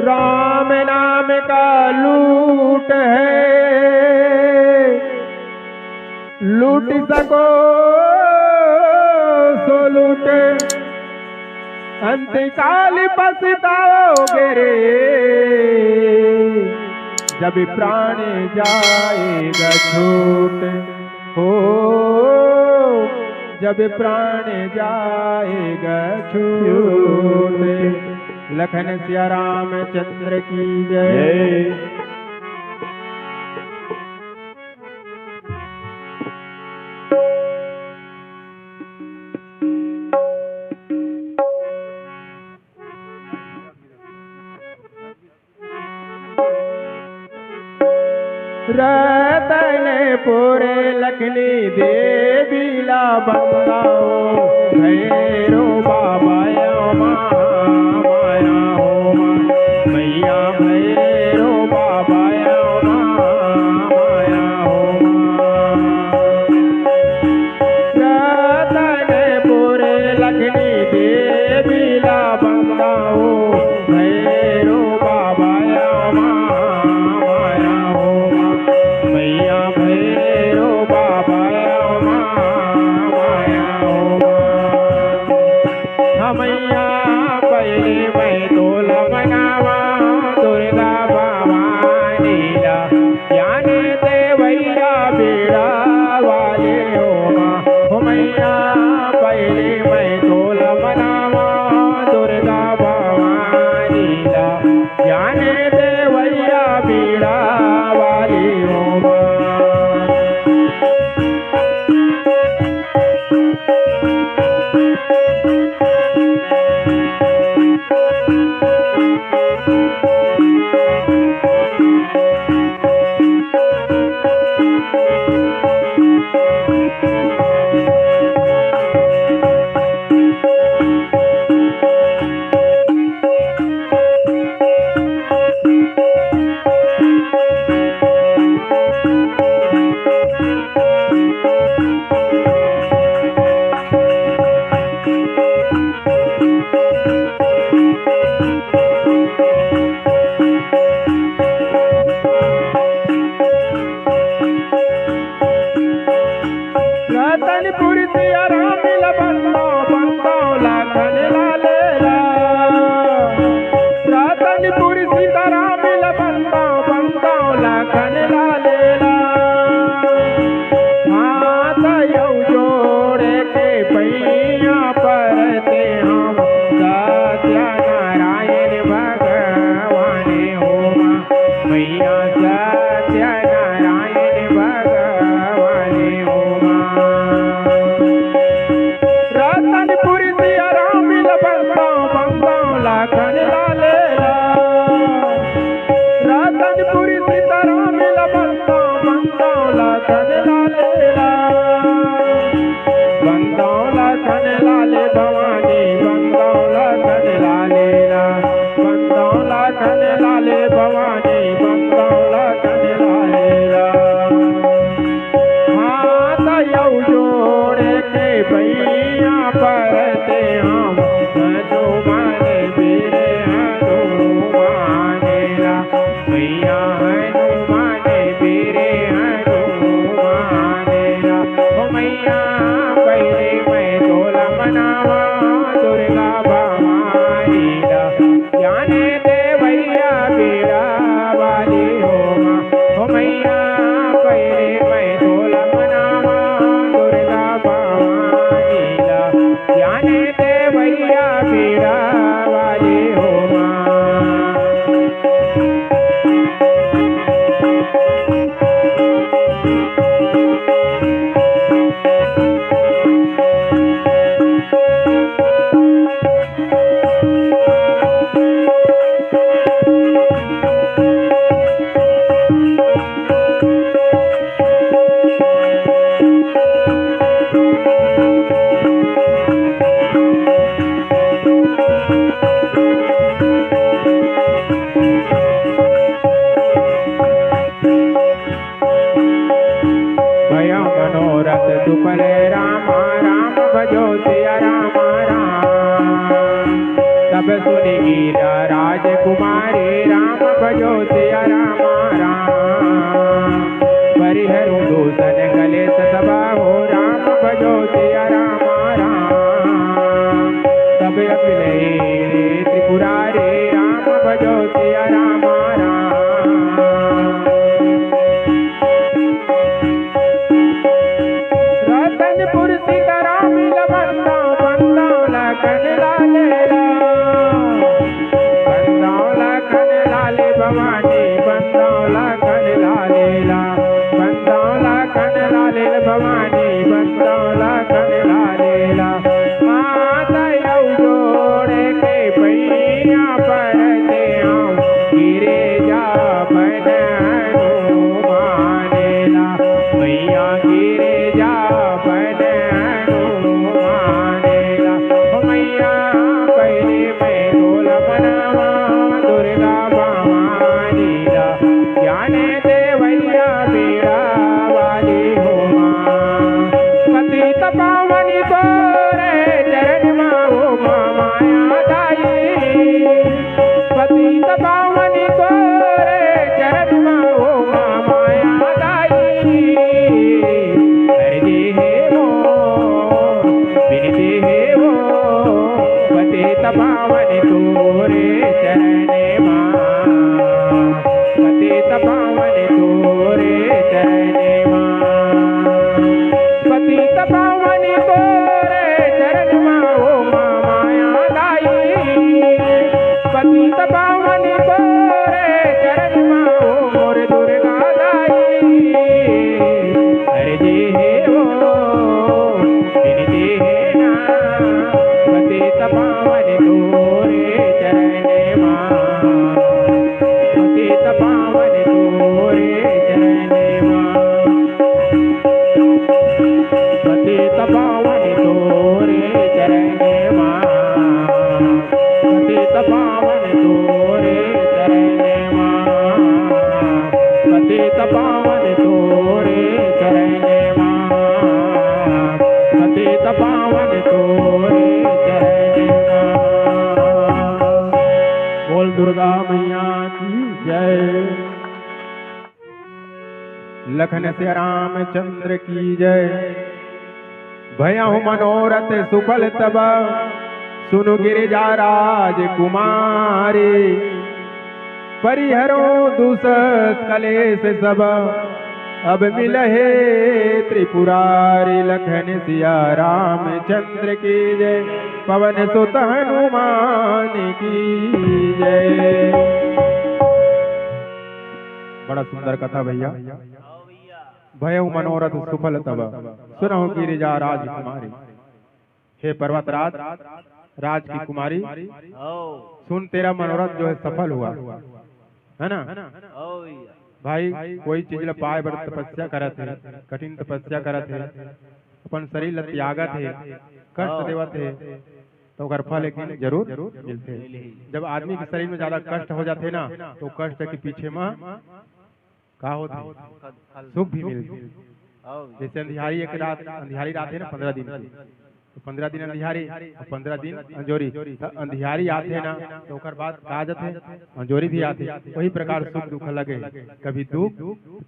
राम नाम का लूट है, लूट सको सो लूटे, अंतकाल पछताओगे रे, जब प्राण जाएगा छूट हो, जब प्राण जाएगा छूट। लखन सिया रामचंद्र की जय। रतनपुर लखनी देवी ला बंदाओ, भैरो बाबा माया हो मैया, भैरो बाबा माया हो। रतनपुर लखनी देवी ला बंदाओ, भैरो बाबा माया हो मैया, भैरो बाबा माया हो। मैया पहले मैं तोल मनावा, दुर्गा भवानी ला जाने देवैया बेड़ा वाले हो मैया, पहले मैं तोल मनावा, दुर्गा भवानी ला जाने देवैया बेड़ा वाले हो। रतनपुर सिया राम ला बंदाओ लाखन लालेला, रतनपुर सीता राम ला बंदाओ लाखन लालेला। हाथ यौ जोड़े के पैया परते हम, सत्यनारायण भगवान हो मैया, सत्यनारायण भगवान हो। रतनपुर सिया राम ला बंदाओ लाखन लालेला, रतनपुर सीता राम ला बंदाओ लाखन लालेला। बंदाओ लाखन लाले भवानी, बंदाओ लाखन लालेला, बंदाओ लाखन लाले भवानी, बंदाओ लाखन लालेला। हाथ यौ जोड़े के भैया परते हम, हनुमान वीर हनुमानेला मैया, हनुमान वीर हनुमानेला हो मैया, पहले मैं तोल मनावा, दुर्गा भवानी ला जाने देवैया बेड़ा भवानी बंदाओ लखन लालेला बंदाओ लखन लालेला भवानी बंदाओ लखन लालेला माता यौ जोड़े के पैया परते आऊं गिरे जा बन हनुमानेला मैया गिरे जा बन हनुमानेला मैया पहले मैं डोल बनवा दुर्गा भवानीला ज्ञाने देवैया बेड़ा वाली हो पतित पावनी तोरे चरण माओ माया दाई पतित पावनी तोरे चरण माओ माया दाई हरि हे वो विनती हे वो पतित पावनी तोरे चरण पतित पावनी तोरे चरण पतित पावनी तोरे चरण माओ माया दाई पतित पावनी तोरे चरण माओ मोर दुर्गा दाई हरि हे वो विनती हे ना पतित पावनी तोरे चरण पतित पावनी तोरे चरण पतित पावनी तोरे चरण पतित पावनी तोरे चरण पतित पावनी तोरे चरण पतित पावनी तोरे चरण बोल दुर्गा मैया की जय लखन से रामचंद्र की जय भयहु मनोरथ सुफल तब सुनु गिरिजा राजकुमारी परिहरो दुस कलेश सब अब मिलहे त्रिपुरारी लखन सिया रामचंद्र की जय पवन सुत हनुमान की जय। बड़ा सुंदर कथा भैया भयहु मनोरथ सुफल तब सुनहु गिरिजा राजकुमारी हे पर्वतराज राज की कुमारी सुन तेरा मनोरथ जो है सफल हुआ है ना भाई कोई चीज ल पाए बर तपस्या करत है कठिन तपस्या करत है अपन शरीर ल त्यागत है कष्ट देवत है तो ओकर फल एक दिन जरूर मिलते। जब आदमी के शरीर में ज्यादा कष्ट हो जाते ना तो कष्ट के पीछे में का होता सुख भी मिलती। जैसे अंधियारी एक रात अंधियारी रात है ना 15 दिन की तो 15 दिन अंधियारी और 15 दिन अंजोरी अंधियारी आते ना तो ओकर बाद काजत है अंजोरी भी आते वही प्रकार सुख दुख लगे कभी दुख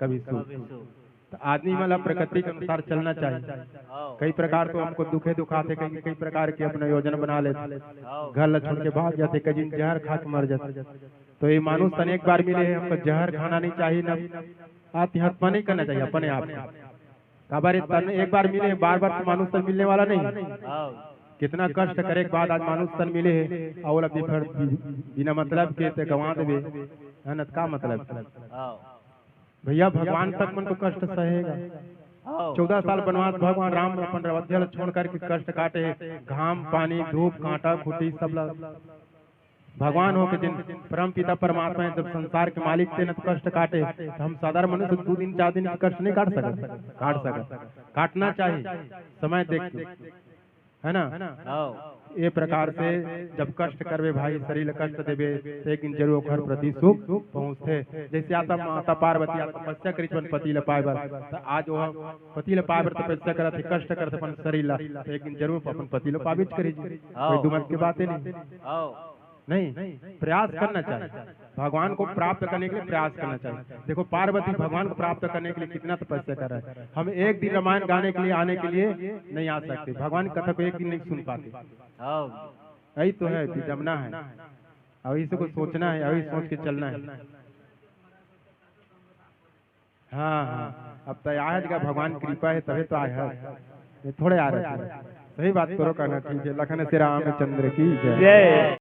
कभी सुख। तो आदमी मतलब प्रकृति के अनुसार चलना चाहिए। कई प्रकार तो हमको दुखे दुखाते कई प्रकार की अपना योजना बना लेते घर ल छोड़ के भाग जाते कहीं जहर खा के मर जाते। तो ये मानुष तन एक बार मिले है हमको जहर खाना नहीं चाहिए ना आत्महत्या नहीं करना चाहिए अपने आप काबारे तन एक बार मिले है बार बार तो मानुष तन मिलने वाला नहीं। कितना कष्ट करे के बाद आज मानुष तन मिले है और अभी फिर बिना मतलब के गंवा देवे है ना का मतलब भैया भगवान तक मन तो कष्ट सहेगा। 14 साल वनवास भगवान राम अपन अयोध्या छोड़ करके कष्ट काटे घाम पानी धूप कांटा खुटी सब भगवान हो के जिन परम पिता परमात्मा जब संसार के मालिक थे न तो कष्ट काटे तो हम साधारण मनुष्य 2 दिन 4 दिन कष्ट नहीं काट सकते काटना चाहिए समय देख है ना। ये प्रकार से जब कष्ट करवे भाई शरीर कष्ट देवे लेकिन जरूर घर प्रति सुख पहुँचते। जैसे आता माता पार्वती तपस्या करी पति ल पाए आज वो पति ल पाए तपस्या करते कष्ट करते अपन शरीर ला लेकिन जरूर अपन पति ल पावित करी कोई दुमत की बातें नहीं प्रयास करना चाहिए भगवान को प्राप्त करने के लिए प्रयास करना चाहिए। देखो पार्वती भगवान को प्राप्त करने के लिए कितना तपस्या कर रहा है। हम एक दिन रामायण गाने के लिए आने के लिए नहीं आ सकते भगवान की कथा को एक दिन नहीं सुन पाते। यही तो है जमना है अभी से कुछ सोचना है अभी सोच के चलना है। हाँ अब तो आया जगह भगवान कृपा है तभी तो आया थोड़े आ रहे सही बात करो करना ठीक है। लखन से रामचंद्र की जय।